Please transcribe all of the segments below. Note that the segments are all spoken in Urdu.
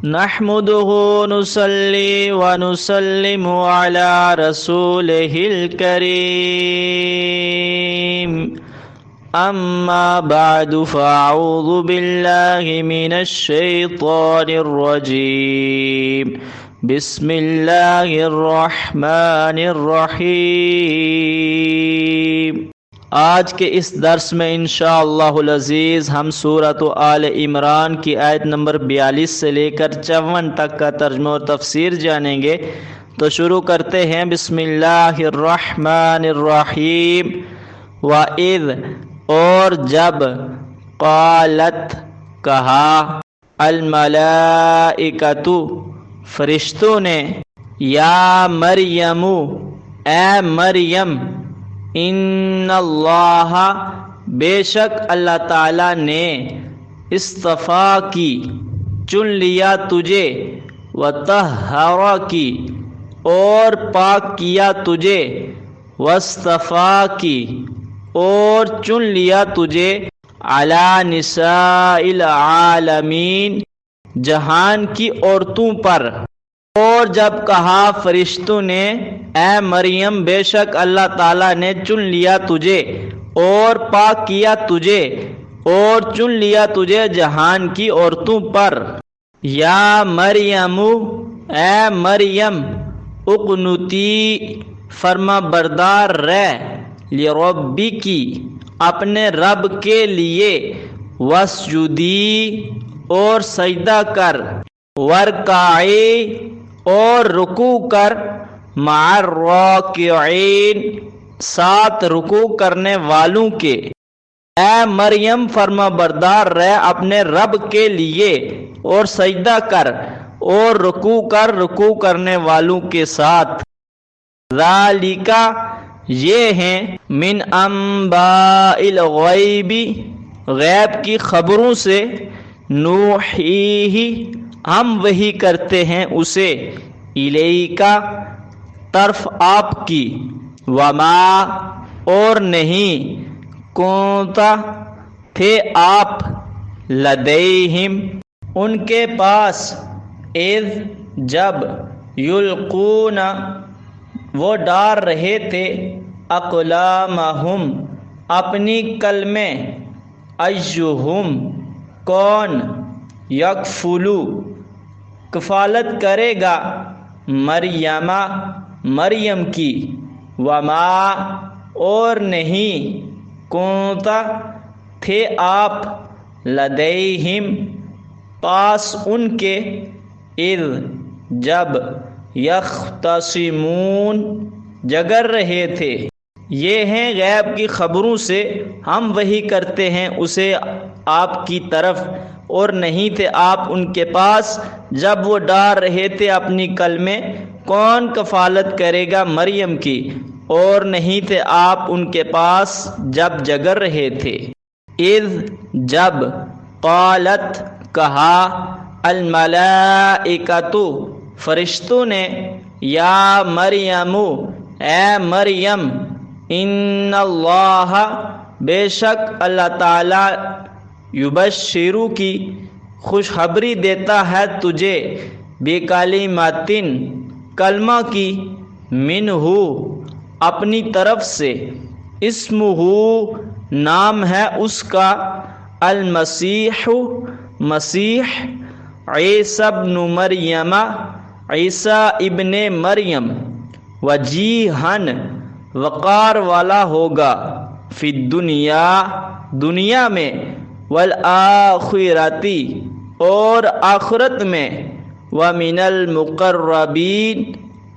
نحمده نصلي ونسلم على رسوله الكريم أما بعد فأعوذ بالله من الشيطان الرجيم بسم الله الرحمن الرحيم۔ آج کے اس درس میں انشاءاللہ العزیز ہم سورۃ آل عمران کی آیت نمبر 42 سے لے کر 54 تک کا ترجمہ اور تفسیر جانیں گے۔ تو شروع کرتے ہیں۔ بسم اللہ الرحمن الرحیم۔ وَإِذْ اور جب، قالت کہا، الملائکۃ فرشتوں نے، یا مریم اے مریم، ان اللہ بے شک اللہ تعالیٰ نے، اصطفیٰ کی چن لیا تجھے، وطہرا کی اور پاک کیا تجھے، واصطفیٰ کی اور چن لیا تجھے، علی نساء العالمین جہان کی عورتوں پر۔ اور جب کہا فرشتوں نے، اے مریم بے شک اللہ تعالیٰ نے چن لیا تجھے اور پاک کیا تجھے اور چن لیا تجھے جہان کی عورتوں پر۔ یا مریم اے مریم، اقنتی فرما بردار رہ، لربکی اپنے رب کے لیے، واسجدی اور سجدہ کر، ورکعی اور رکوع کر، مع الراکعین ساتھ رکوع کرنے والوں کے۔ اے مریم فرما بردار رہ اپنے رب کے لیے اور سجدہ کر اور رکوع کرنے والوں کے ساتھ۔ ذالک یہ ہیں، من انباء الغیب غیب کی خبروں سے، نوحیہ ہم وحی کرتے ہیں اسے، الیکا طرف آپ کی، وما اور نہیں، کنتا تھے آپ، لدیہم ان کے پاس، اذ جب، یلقون وہ ڈال رہے تھے، اقلامہم اپنی قلمیں، ایہم کون، یکفلو کفالت کرے گا، مریم کی، وما اور نہیں، کنتا تھے آپ، لدیہم پاس ان کے، اذ جب، یختصمون جگر رہے تھے۔ یہ ہیں غیب کی خبروں سے ہم وحی کرتے ہیں اسے آپ کی طرف، اور نہیں تھے آپ ان کے پاس جب وہ ڈال رہے تھے اپنی کلمیں، کون کفالت کرے گا مریم کی، اور نہیں تھے آپ ان کے پاس جب جگر رہے تھے۔ اذ جب، قالت کہا، الملائکۃ فرشتوں نے، یا مریم اے مریم، ان اللہ بے شک اللہ تعالی، یبشرو کی خوشخبری دیتا ہے تجھے، بکلمات کلمہ کی، منہ اپنی طرف سے، اسمہ نام ہے اس کا، المسیح مسیح، عیسی ابن مریم عیسیٰ ابن مریم، وجیہن وقار والا ہوگا، فی الدنیا دنیا میں، والآخرتی اور آخرت میں، ومن المقربین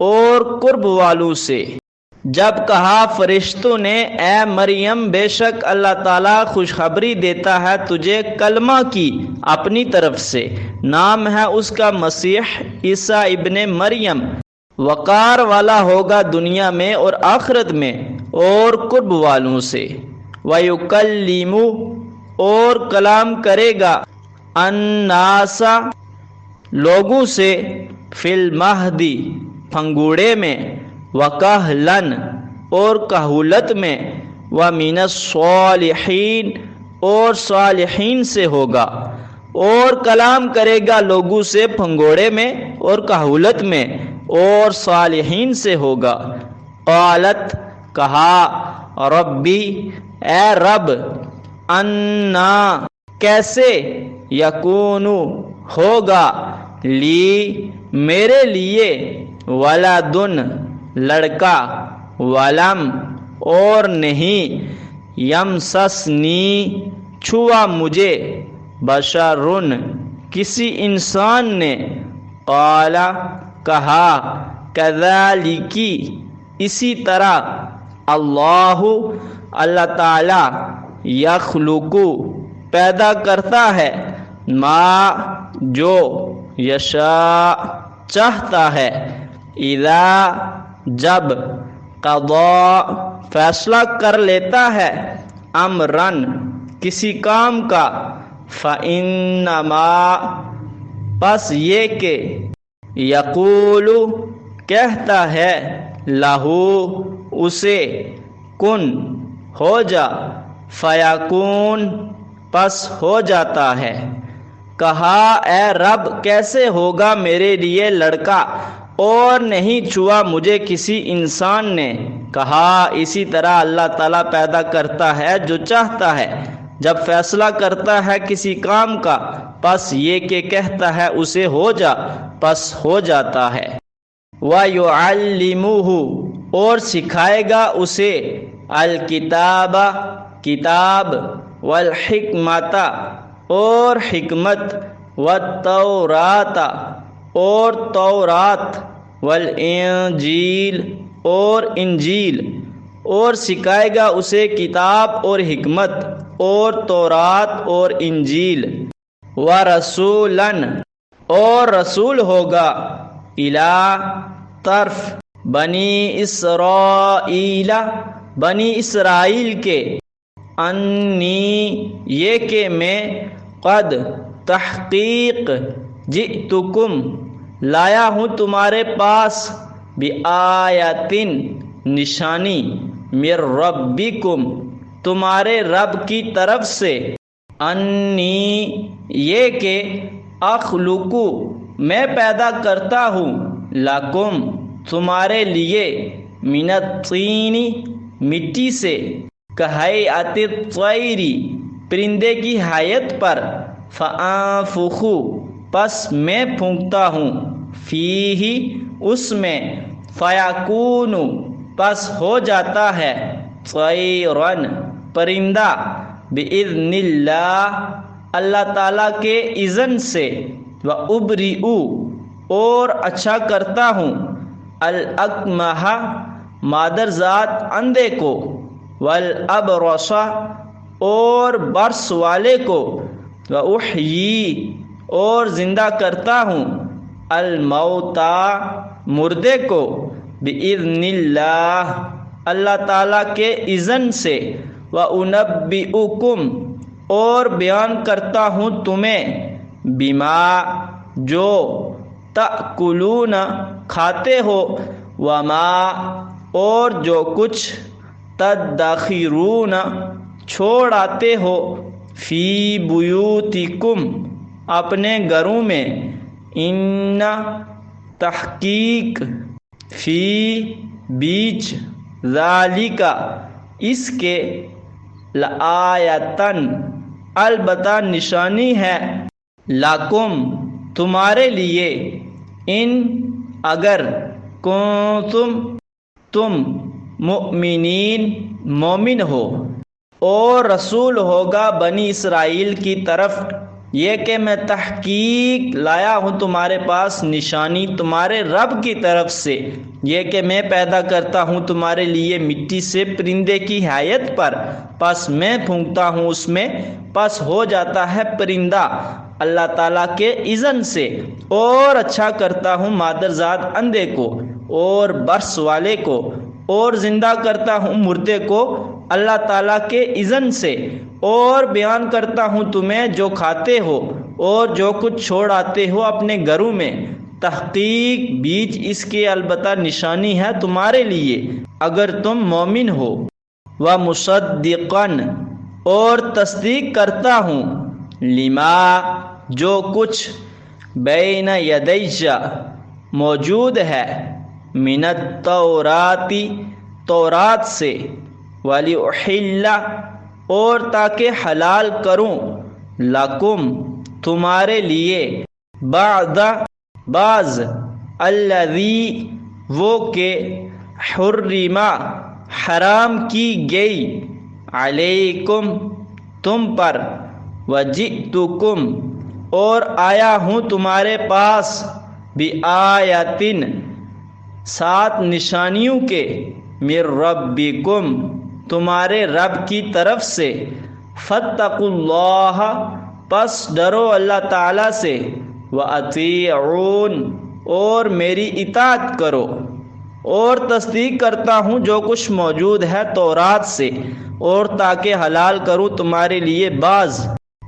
اور قرب والوں سے۔ جب کہا فرشتوں نے، اے مریم بے شک اللہ تعالیٰ خوشخبری دیتا ہے تجھے کلمہ کی اپنی طرف سے، نام ہے اس کا مسیح عیسیٰ ابن مریم، وقار والا ہوگا دنیا میں اور آخرت میں اور قرب والوں سے، وَيُكَلِّمُ اور کلام کرے گا، النَّاسَ لوگوں سے، فی المہد پھنگوڑے میں، وَكَهْلًا اور کہولت میں، وَمِنَ الصَّالِحِينَ اور صالحین سے ہوگا، اور کلام کرے گا لوگوں سے پھنگوڑے میں اور کہولت میں، اور صالحین سے ہوگا۔ قالت کہا، ربی اے رب، انا کیسے، یکون ہوگا، لی میرے لیے، ولدن لڑکا، ولم اور نہیں، یمسسنی چھوا مجھے، بشرن کسی انسان نے، قال کہا، کذالکی اسی طرح، اللہ اللہ تعالی، یخلق پیدا کرتا ہے، ما جو، یشاء چاہتا ہے، اذا جب، قضا فیصلہ کر لیتا ہے، امرن کسی کام کا، فانما پس یہ کہ، یقول کہتا ہے، لہو اسے، کن ہو جا، فیکون پس ہو جاتا ہے۔ کہا، اے رب کیسے ہوگا میرے لیے لڑکا اور نہیں چھوا مجھے کسی انسان نے؟ کہا، اسی طرح اللہ تعالیٰ پیدا کرتا ہے جو چاہتا ہے، جب فیصلہ کرتا ہے کسی کام کا، پس یہ کہ کہتا ہے اسے ہو جا، پس ہو جاتا ہے۔ وَيُعَلِّمُهُ اور سکھائے گا اسے، الکتاب کتاب، والحکمت اور حکمت، والتورات اور تورات، والانجیل اور انجیل، اور سکھائے گا اسے کتاب اور حکمت اور تورات اور انجیل، ورسولاً اور رسول ہوگا، الی طرف، بنی اسرائیل بنی اسرائیل کے، انی یہ کہ میں، قد تحقیق، جئتکم لایا ہوں تمہارے پاس، بآیۃ نشانی، من ربکم تمہارے رب کی طرف سے، انی یہ کہ، اخلق میں پیدا کرتا ہوں، لکم تمہارے لیے، من الطین مٹی سے، کہیئۃ الطیر پرندے کی حیت پر، فانفخ پس میں پھونکتا ہوں، فیہ اس میں، فیکون پس ہو جاتا ہے، طیرن پرندہ، باذن اللہ اللہ تعالیٰ کے اذن سے، وابرئ اور اچھا کرتا ہوں، الاکمہ مادرزاد اندھے کو، والابرص اور برس والے کو، واحیی اور زندہ کرتا ہوں، الموتى مردے کو، باذن اللہ اللہ تعالیٰ کے اذن سے، وانبئکم اور بیان کرتا ہوں تمہیں، بما جو، تأکلون کھاتے ہو، وما اور جو کچھ، تدخرون چھوڑ آتے ہو، فی بیوتکم اپنے گھروں میں، ان تحقیق، فی بیچ، ذالک اس کے، لآیۃً البتہ نشانی ہے، لکم تمہارے لیے، ان اگر، کنتم تم، مؤمنین مومن ہو۔ اور رسول ہوگا بنی اسرائیل کی طرف، یہ کہ میں تحقیق لایا ہوں تمہارے پاس نشانی تمہارے رب کی طرف سے، یہ کہ میں پیدا کرتا ہوں تمہارے لیے مٹی سے پرندے کی حیت پر، پس میں پھونکتا ہوں اس میں، پس ہو جاتا ہے پرندہ اللہ تعالیٰ کے اذن سے، اور اچھا کرتا ہوں مادرزاد اندھے کو اور برس والے کو، اور زندہ کرتا ہوں مردے کو اللہ تعالیٰ کے اذن سے، اور بیان کرتا ہوں تمہیں جو کھاتے ہو اور جو کچھ چھوڑ آتے ہو اپنے گھروں میں، تحقیق بیچ اس کے البتہ نشانی ہے تمہارے لیے اگر تم مومن ہو۔ وَمُصَدِّقًا اور تصدیق کرتا ہوں، لما جو کچھ بین یدیّ موجود ہے من التوراتی تورات سے وَلِأُحِلَّ اور تاکہ حلال کروں لکم تمہارے لیے بعد بعض الذی وہ کہ حرم حرام کی گئی علیکم تم پر وجئتکم اور آیا ہوں تمہارے پاس بآیاتن سات نشانیوں کے من ربکم تمہارے رب کی طرف سے فاتقوا اللہ پس ڈرو اللہ تعالیٰ سے وَأَطِیعُونَ اور میری اطاعت کرو اور تصدیق کرتا ہوں جو کچھ موجود ہے تورات سے اور تاکہ حلال کروں تمہارے لیے بعض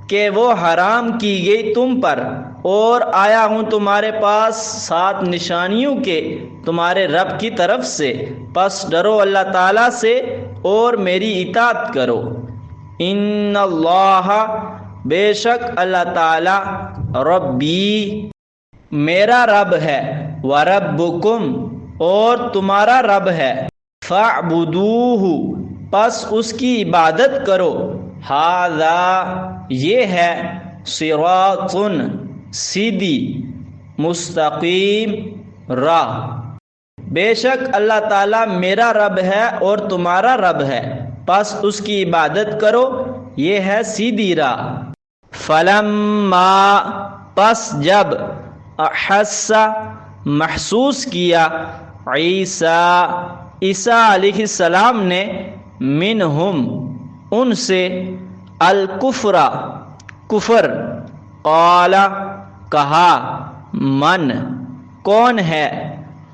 کہ وہ حرام کی گئی تم پر اور آیا ہوں تمہارے پاس سات نشانیوں کے تمہارے رب کی طرف سے پس ڈرو اللہ تعالیٰ سے اور میری اطاعت کرو ان اللہ بے شک اللہ تعالیٰ ربی میرا رب ہے وربکم اور تمہارا رب ہے فاعبدوہ پس اس کی عبادت کرو ھذا یہ ہے صراط سیدھی مستقیم راہ بے شک اللہ تعالیٰ میرا رب ہے اور تمہارا رب ہے پس اس کی عبادت کرو یہ ہے سیدھی راہ فلما پس جب احس محسوس کیا عیسیٰ علیہ السلام نے منہم ان سے الکفر کفر قال کہا من کون ہے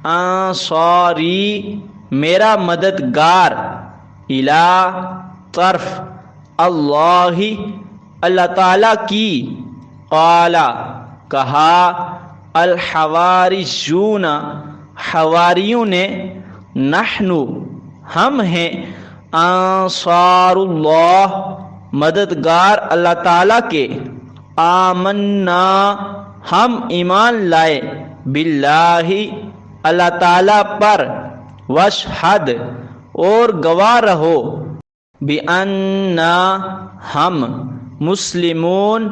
انصاری میرا مددگار الی طرف اللہ اللہ تعالیٰ کی قال کہا الحواریون حواریوں نے نحن ہم ہیں انصار اللہ مددگار اللہ تعالیٰ کے آمنا ہم ایمان لائے باللہ اللہ تعالیٰ پر واشہد اور گواہ رہو بأننا ہم مسلمون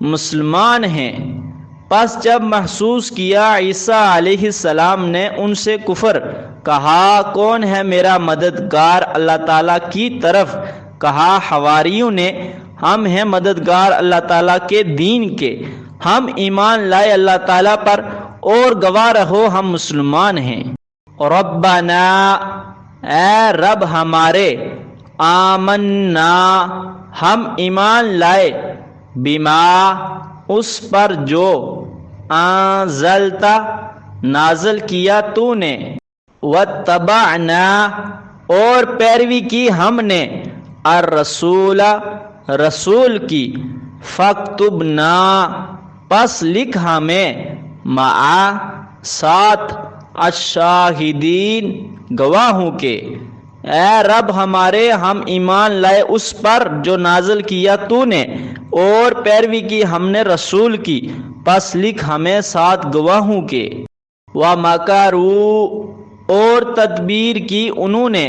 مسلمان ہیں پس جب محسوس کیا عیسیٰ علیہ السلام نے ان سے کفر کہا کون ہے میرا مددگار اللہ تعالیٰ کی طرف کہا حواریوں نے ہم ہیں مددگار اللہ تعالیٰ کے دین کے ہم ایمان لائے اللہ تعالیٰ پر اور گواہ رہو ہم مسلمان ہیں ربنا اے رب ہمارے آمنا ہم ایمان لائے بما اس پر جو انزلتا نازل کیا تو نے واتبعنا اور پیروی کی ہم نے الرسول رسول کی فاکتبنا پس لکھ ہمیں مع ساتھ الشاہدین گواہوں کے اے رب ہمارے ہم ایمان لائے اس پر جو نازل کیا تو نے اور پیروی کی ہم نے رسول کی پس لکھ ہمیں ساتھ گواہوں کے وَمَكَرُوا اور تدبیر کی انہوں نے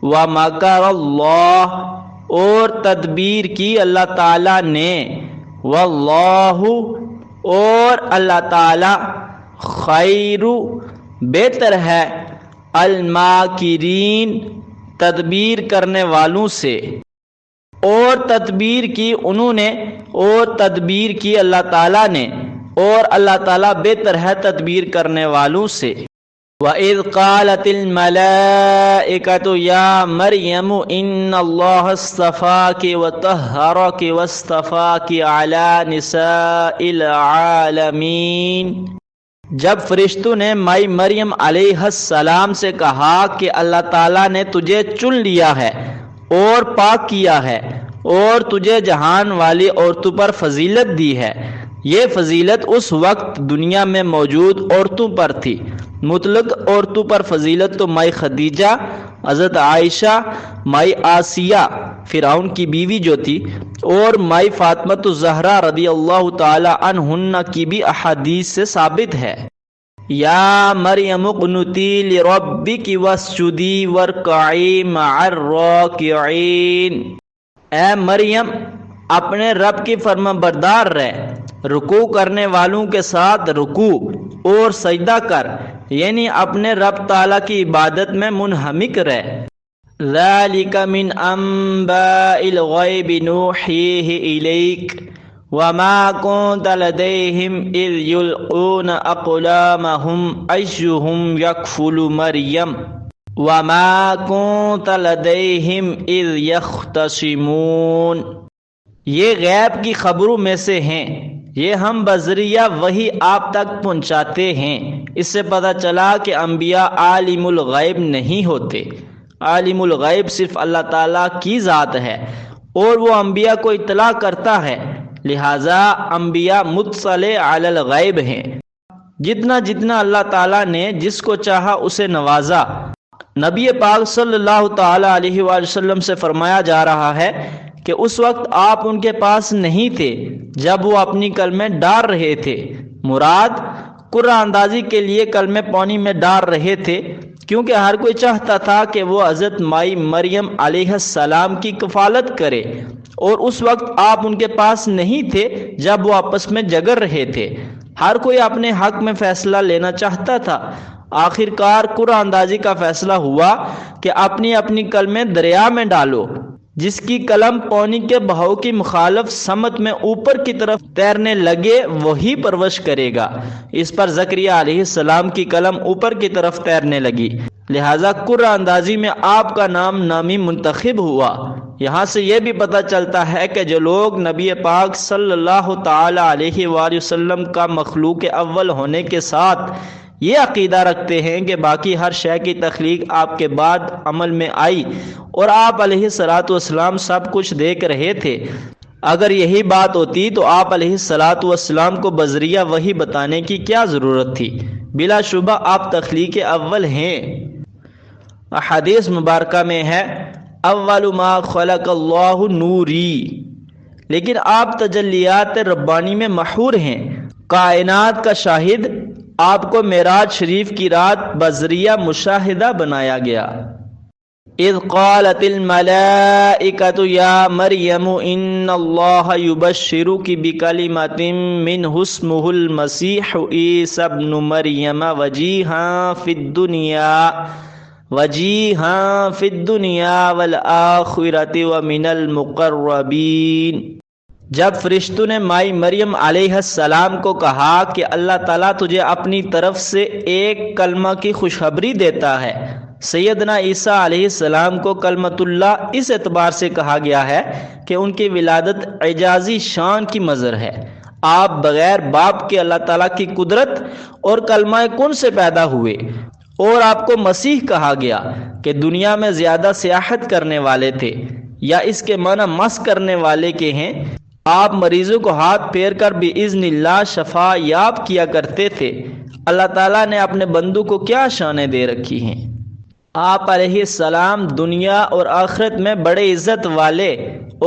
وَمَكَرَ اللَّهُ اور تدبیر کی اللہ تعالیٰ نے وَاللَّهُ اور اللہ تعالیٰ خیر بہتر ہے الماکرین تدبیر کرنے والوں سے اور تدبیر کی انہوں نے اور تدبیر کی اللہ تعالیٰ نے اور اللہ تعالیٰ بہتر ہے تدبیر کرنے والوں سے وَإِذْ قَالَتِ الْمَلَائِكَةُ يَا مَرْيَمُ إِنَّ اللَّهَ اصْطَفَاكِ وَطَهَّرَكِ وَاصْطَفَاكِ عَلَى نِسَاءِ الْعَالَمِينَ جب فرشتوں نے مائی مریم علیہ السلام سے کہا کہ اللہ تعالیٰ نے تجھے چن لیا ہے اور پاک کیا ہے اور تجھے جہان والی عورتوں پر فضیلت دی ہے یہ فضیلت اس وقت دنیا میں موجود عورتوں پر تھی مطلق عورتوں پر فضیلت تو مائی خدیجہ حضرت عائشہ مائی آسیہ فرعون کی بیوی جو تھی اور مائی فاطمۃ الزہرا رضی اللہ تعالی عنہن کی بھی احادیث سے ثابت ہے، یا مریم اقنتی لربک واسجدی وارکعی مع الراکعین، اے مریم اپنے رب کی فرما بردار رہ، رکوع کرنے والوں کے ساتھ رکوع اور سجدہ کر، یعنی اپنے رب تعالیٰ کی عبادت میں منہمک رہ۔ ذالک من انباء الغیب نوحیہ الیک وما كنت لديهم اذ يلقون اقلامهم ايهم يكفل مريم وما كنت لديهم اذ يختصمون، یہ غیب کی خبروں میں سے ہیں، یہ ہم بذریعہ وہی آپ تک پہنچاتے ہیں۔ اس سے پتہ چلا کہ انبیاء عالم الغیب نہیں ہوتے، عالم الغیب صرف اللہ تعالیٰ کی ذات ہے اور وہ انبیاء کو اطلاع کرتا ہے، لہٰذا انبیاء مطلع علی الغیب ہیں۔ جتنا جتنا اللہ تعالیٰ نے جس کو چاہا اسے نوازا۔ نبی پاک صلی اللہ تعالی علیہ وآلہ وسلم سے فرمایا جا رہا ہے کہ اس وقت آپ ان کے پاس نہیں تھے جب وہ اپنی کلمے ڈال رہے تھے، مراد قرآن اندازی کے لیے کلمے پانی میں ڈال رہے تھے، کیونکہ ہر کوئی چاہتا تھا کہ وہ حضرت مائی مریم علیہ السلام کی کفالت کرے، اور اس وقت آپ ان کے پاس نہیں تھے جب وہ آپس میں جگر رہے تھے۔ ہر کوئی اپنے حق میں فیصلہ لینا چاہتا تھا۔ آخر کار قرآن اندازی کا فیصلہ ہوا کہ اپنی اپنی کلمیں دریا میں ڈالو، جس کی قلم پانی کے بہاؤ کی مخالف سمت میں اوپر کی طرف تیرنے لگے وہی پرورش کرے گا۔ اس پر زکریا علیہ السلام کی قلم اوپر کی طرف تیرنے لگی، لہذا قرآن اندازی میں آپ کا نام نامی منتخب ہوا۔ یہاں سے یہ بھی پتہ چلتا ہے کہ جو لوگ نبی پاک صلی اللہ تعالی علیہ وآلہ وسلم کا مخلوق اول ہونے کے ساتھ یہ عقیدہ رکھتے ہیں کہ باقی ہر شے کی تخلیق آپ کے بعد عمل میں آئی اور آپ علیہ الصلاۃ والسلام سب کچھ دیکھ رہے تھے، اگر یہی بات ہوتی تو آپ علیہ الصلاۃ والسلام کو بذریعہ وحی بتانے کی کیا ضرورت تھی؟ بلا شبہ آپ تخلیق اول ہیں۔ حدیث مبارکہ میں ہے اول ما خلق اللہ نوری، لیکن آپ تجلیات ربانی میں محور ہیں۔ کائنات کا شاہد آپ کو معراج شریف کی رات بذریعہ مشاہدہ بنایا گیا۔ اذ قالت الملائکۃ یا مریم ان اللہ یبشرک بکلمۃ منہ اسمہ المسیح عیسی ابن مریم وجیہا فی الدنیا والآخرۃ ومن المقربین۔ جب فرشتوں نے مائی مریم علیہ السلام کو کہا کہ اللہ تعالیٰ تجھے اپنی طرف سے ایک کلمہ کی خوشخبری دیتا ہے، سیدنا عیسیٰ علیہ السلام کو کلمۃ اللہ اس اعتبار سے کہا گیا ہے کہ ان کی ولادت اعجازی شان کی مظہر ہے۔ آپ بغیر باپ کے اللہ تعالیٰ کی قدرت اور کلمہ کن سے پیدا ہوئے، اور آپ کو مسیح کہا گیا کہ دنیا میں زیادہ سیاحت کرنے والے تھے، یا اس کے معنی مس کرنے والے کے ہیں۔ آپ مریضوں کو ہاتھ پھیر کر باذن اللہ شفا یاب کیا کرتے تھے۔ اللہ تعالیٰ نے اپنے بندوں کو کیا شانیں دے رکھی ہیں۔ آپ علیہ السلام دنیا اور آخرت میں بڑے عزت والے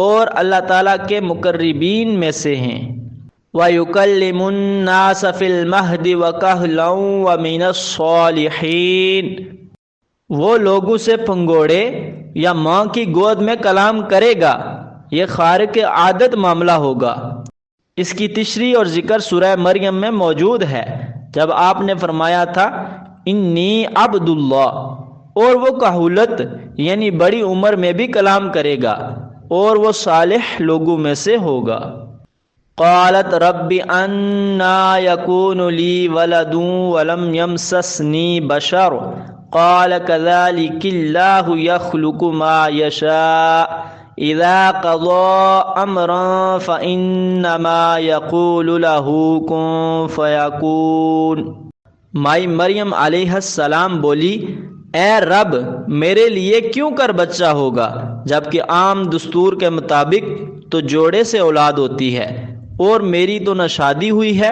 اور اللہ تعالیٰ کے مقربین میں سے ہیں۔ وَيُكَلِّمُ النَّاسَ فِي الْمَهْدِ وَكَهْلًا وَمِنَ الصَّالِحِينَ، وہ لوگوں سے پھنگوڑے یا ماں کی گود میں کلام کرے گا، یہ خارق عادت معاملہ ہوگا۔ اس کی تشریح اور ذکر سورہ مریم میں موجود ہے، جب آپ نے فرمایا تھا انی عبد اللہ، اور وہ کہولت یعنی بڑی عمر میں بھی کلام کرے گا اور وہ صالح لوگوں میں سے ہوگا۔ قالت رب انا یکون لی ولد ولم یمسسنی بشر قال كذلك اللہ یخلق ما یشاء اذا قضى امرا فانما يقول له كن فيكون۔ مائی مریم علیہ السلام بولی، اے رب میرے لیے کیوں کر بچہ ہوگا، جبکہ عام دستور کے مطابق تو جوڑے سے اولاد ہوتی ہے، اور میری تو نہ شادی ہوئی ہے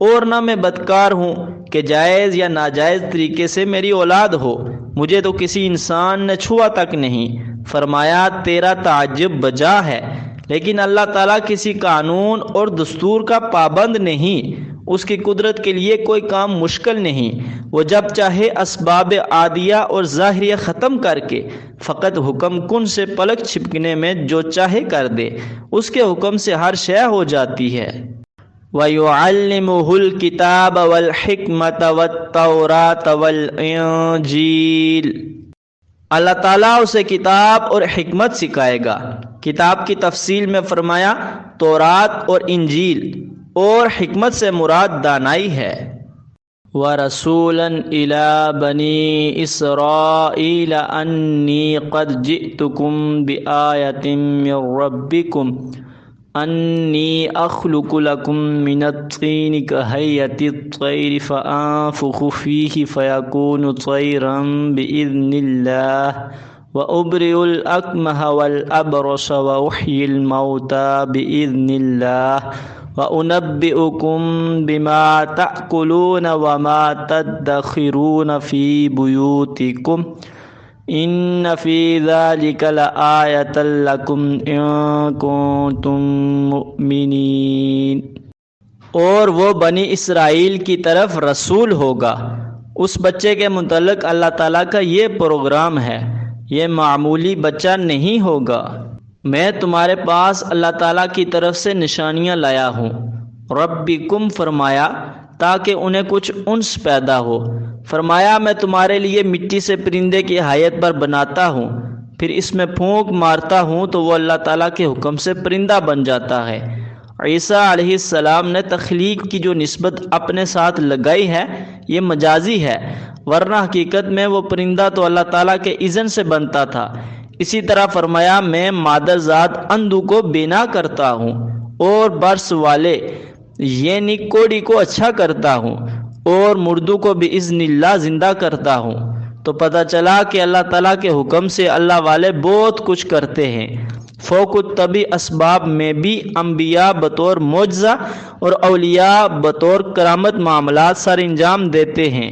اور نہ میں بدکار ہوں کہ جائز یا ناجائز طریقے سے میری اولاد ہو، مجھے تو کسی انسان نے چھوا تک نہیں۔ فرمایا تیرا تعجب بجا ہے، لیکن اللہ تعالیٰ کسی قانون اور دستور کا پابند نہیں، اس کی قدرت کے لیے کوئی کام مشکل نہیں۔ وہ جب چاہے اسباب عادیہ اور ظاہریہ ختم کر کے فقط حکم کن سے پلک چھپکنے میں جو چاہے کر دے، اس کے حکم سے ہر شے ہو جاتی ہے۔ وَيُعَلِّمُهُ الْكِتَابَ وَالْحِكْمَةَ وَالتَّوْرَاةَ وَالْإِنْجِيلَ، اللہ تعالیٰ اسے کتاب اور حکمت سکھائے گا۔ کتاب کی تفصیل میں فرمایا تورات اور انجیل، اور حکمت سے مراد دانائی ہے۔ وَرَسُولًا إِلَى بَنِي إِسْرَائِيلَ أَنِّي قَدْ جِئْتُكُمْ بِآيَةٍ مِّن رَّبِّكُمْ أَنِّي أَخْلُقُ لَكُم مِّنَ الطِّينِ كَهَيْئَةِ الطَّيْرِ فَأَنفُخُ فِيهِ فَيَكُونُ طَيْرًا بِإِذْنِ اللَّهِ وَأُبْرِئُ الْأَكْمَحَ وَالْأَبْرَصَ وَأُحْيِي الْمَوْتَىٰ بِإِذْنِ اللَّهِ وَأُنَبِّئُكُم بِمَا تَأْكُلُونَ وَمَا تَدَّخِرُونَ فِي بُيُوتِكُمْ إِنَّ فِي ذَلِكَ لَآيَةً لَكُمْ إِن كُنتُم مُّؤْمِنِينَ۔ اور وہ بنی اسرائیل کی طرف رسول ہوگا۔ اس بچے کے متعلق اللہ تعالیٰ کا یہ پروگرام ہے، یہ معمولی بچہ نہیں ہوگا۔ میں تمہارے پاس اللہ تعالیٰ کی طرف سے نشانیاں لایا ہوں۔ ربکم فرمایا تاکہ انہیں کچھ انس پیدا ہو۔ فرمایا میں تمہارے لیے مٹی سے پرندے کی حیت پر بناتا ہوں، پھر اس میں پھونک مارتا ہوں تو وہ اللہ تعالیٰ کے حکم سے پرندہ بن جاتا ہے۔ عیسیٰ علیہ السلام نے تخلیق کی جو نسبت اپنے ساتھ لگائی ہے یہ مجازی ہے، ورنہ حقیقت میں وہ پرندہ تو اللہ تعالیٰ کے اذن سے بنتا تھا۔ اسی طرح فرمایا میں مادر ذات اندھو کو بینا کرتا ہوں اور برس والے یعنی کوڑی کو اچھا کرتا ہوں اور مردوں کو باذن اللہ زندہ کرتا ہوں۔ تو پتہ چلا کہ اللہ تعالیٰ کے حکم سے اللہ والے بہت کچھ کرتے ہیں۔ فوق الطبی اسباب میں بھی انبیاء بطور معجزہ اور اولیاء بطور کرامت معاملات سر انجام دیتے ہیں،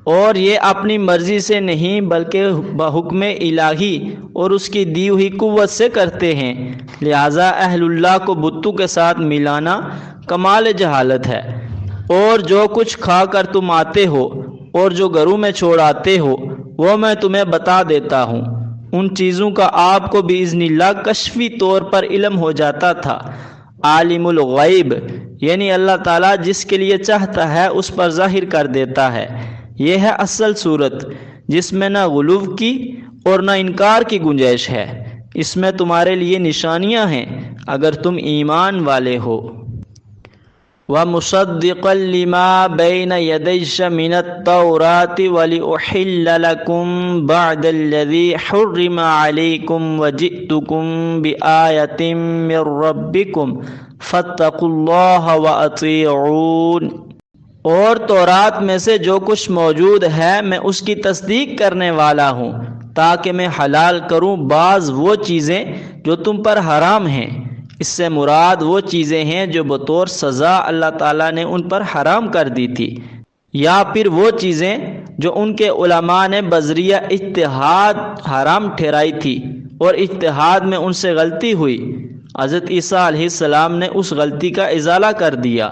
اور یہ اپنی مرضی سے نہیں بلکہ بحکم الہی اور اس کی دی ہوئی قوت سے کرتے ہیں۔ لہٰذا اہل اللہ کو بتوں کے ساتھ ملانا کمال جہالت ہے۔ اور جو کچھ کھا کر تم آتے ہو اور جو گھروں میں چھوڑ آتے ہو وہ میں تمہیں بتا دیتا ہوں۔ ان چیزوں کا آپ کو باذن اللہ کشفی طور پر علم ہو جاتا تھا۔ عالم الغیب یعنی اللہ تعالیٰ جس کے لیے چاہتا ہے اس پر ظاہر کر دیتا ہے۔ یہ ہے اصل صورت جس میں نہ غلو کی اور نہ انکار کی گنجائش ہے۔ اس میں تمہارے لیے نشانیاں ہیں اگر تم ایمان والے ہو۔ وَمُصَدِّقًا لِمَا بَيْنَ يَدَيَّ مِنَ التَّوْرَاةِ وَلِأُحِلَّ لَكُم بَعْدَ الَّذِي حُرِّمَ عَلَيْكُمْ وَجِئْتُكُم بِآيَةٍ مِّن رَّبِّكُمْ فَاتَّقُوا اللَّهَ وَأَطِيعُونِ۔ اور تورات میں سے جو کچھ موجود ہے میں اس کی تصدیق کرنے والا ہوں تاکہ میں حلال کروں بعض وہ چیزیں جو تم پر حرام ہیں۔ اس سے مراد وہ چیزیں ہیں جو بطور سزا اللہ تعالیٰ نے ان پر حرام کر دی تھی، یا پھر وہ چیزیں جو ان کے علماء نے بذریعہ اجتہاد حرام ٹھہرائی تھی اور اجتہاد میں ان سے غلطی ہوئی۔ حضرت عیسیٰ علیہ السلام نے اس غلطی کا ازالہ کر دیا۔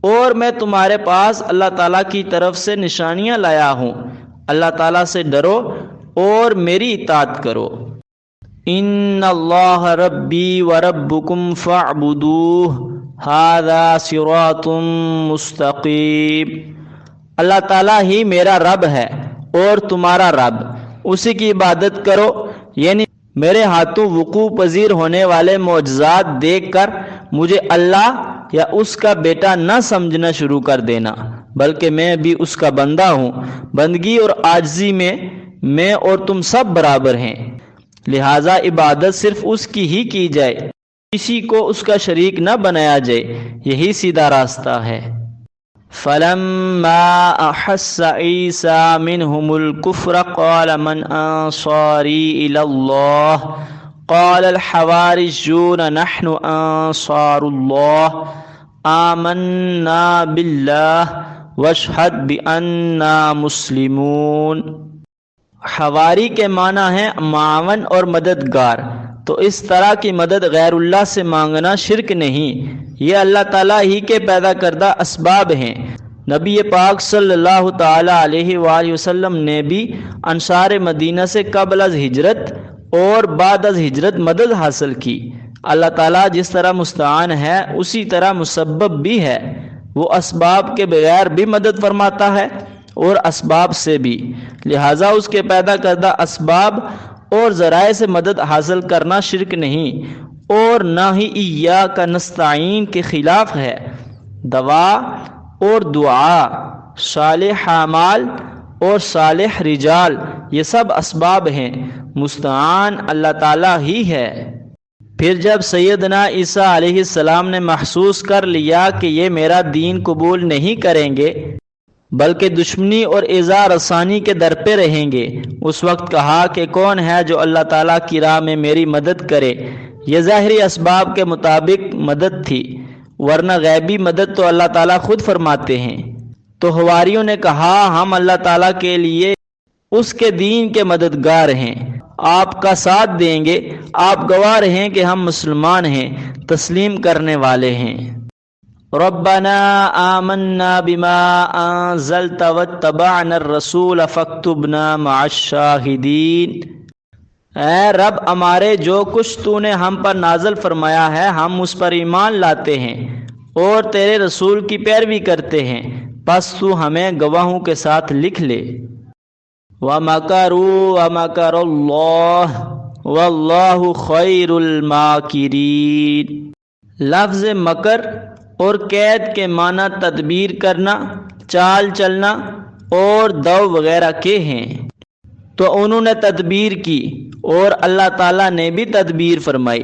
اور میں تمہارے پاس اللہ تعالیٰ کی طرف سے نشانیاں لایا ہوں، اللہ تعالیٰ سے ڈرو اور میری اطاعت کرو۔ ان اللہ ربی وربکم فاعبدوہ ھذا صراط مستقیم۔ اللہ تعالیٰ ہی میرا رب ہے اور تمہارا رب، اسی کی عبادت کرو، یعنی میرے ہاتھوں وقوع پذیر ہونے والے معجزات دیکھ کر مجھے اللہ یا اس کا بیٹا نہ سمجھنا شروع کر دینا، بلکہ میں بھی اس کا بندہ ہوں۔ بندگی اور عاجزی میں اور تم سب برابر ہیں، لہٰذا عبادت صرف اس کی ہی کی جائے، کسی کو اس کا شریک نہ بنایا جائے، یہی سیدھا راستہ ہے۔ فَلَمَّا أَحَسَّ عِيسَىٰ مِنْهُمُ الْكُفْرَ قَالَ مَنْ أَنصَارِي إِلَى اللَّهِ قَالَ الْحَوَارِيُّونَ نَحْنُ أَنصَارُ اللَّهِ آمَنَّا بِاللَّهِ وَاشْهَدْ بِأَنَّا مُسْلِمُونَ۔ حواری کے معنی ہیں معاون اور مددگار۔ تو اس طرح کی مدد غیر اللہ سے مانگنا شرک نہیں، یہ اللہ تعالیٰ ہی کے پیدا کردہ اسباب ہیں۔ نبی پاک صلی اللہ تعالی علیہ وآلہ وسلم نے بھی انصار مدینہ سے قبل از ہجرت اور بعد از ہجرت مدد حاصل کی۔ اللہ تعالیٰ جس طرح مستعان ہے اسی طرح مسبب بھی ہے، وہ اسباب کے بغیر بھی مدد فرماتا ہے اور اسباب سے بھی، لہٰذا اس کے پیدا کردہ اسباب اور ذرائع سے مدد حاصل کرنا شرک نہیں اور نہ ہی ایاک نستعین کے خلاف ہے۔ دعا اور دعا، صالح اعمال اور صالح رجال، یہ سب اسباب ہیں، مستعان اللہ تعالیٰ ہی ہے۔ پھر جب سیدنا عیسیٰ علیہ السلام نے محسوس کر لیا کہ یہ میرا دین قبول نہیں کریں گے بلکہ دشمنی اور ایذا رسانی کے در پہ رہیں گے، اس وقت کہا کہ کون ہے جو اللہ تعالیٰ کی راہ میں میری مدد کرے؟ یہ ظاہری اسباب کے مطابق مدد تھی، ورنہ غیبی مدد تو اللہ تعالیٰ خود فرماتے ہیں۔ تو حواریوں نے کہا ہم اللہ تعالیٰ کے لیے اس کے دین کے مددگار ہیں، آپ کا ساتھ دیں گے، آپ گواہ رہیں کہ ہم مسلمان ہیں، تسلیم کرنے والے ہیں۔ ربنا آمنا بما انزلت واتبعنا الرسول فاکتبنا مع الشاہدین۔ اے رب ہمارے، جو کچھ تو نے ہم پر نازل فرمایا ہے ہم اس پر ایمان لاتے ہیں اور تیرے رسول کی پیروی کرتے ہیں، پس تو ہمیں گواہوں کے ساتھ لکھ لے۔ وَمَكَرُوا وَمَكَرَ اللَّهُ وَاللَّهُ خَيْرُ الْمَاكِرِينَ۔ لفظ مکر اور قید کے معنی تدبیر کرنا، چال چلنا اور دو وغیرہ کے ہیں۔ تو انہوں نے تدبیر کی اور اللہ تعالیٰ نے بھی تدبیر فرمائی،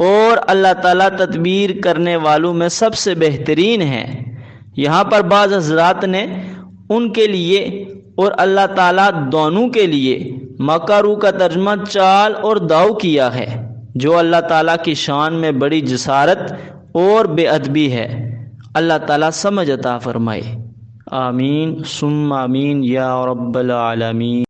اور اللہ تعالیٰ تدبیر کرنے والوں میں سب سے بہترین ہے۔ یہاں پر بعض حضرات نے ان کے لیے اور اللہ تعالیٰ دونوں کے لیے مکرو کا ترجمہ چال اور داؤ کیا ہے، جو اللہ تعالیٰ کی شان میں بڑی جسارت اور بے ادبی ہے۔ اللہ تعالیٰ سمجھ عطا فرمائے۔ آمین ثم آمین یا رب العالمین۔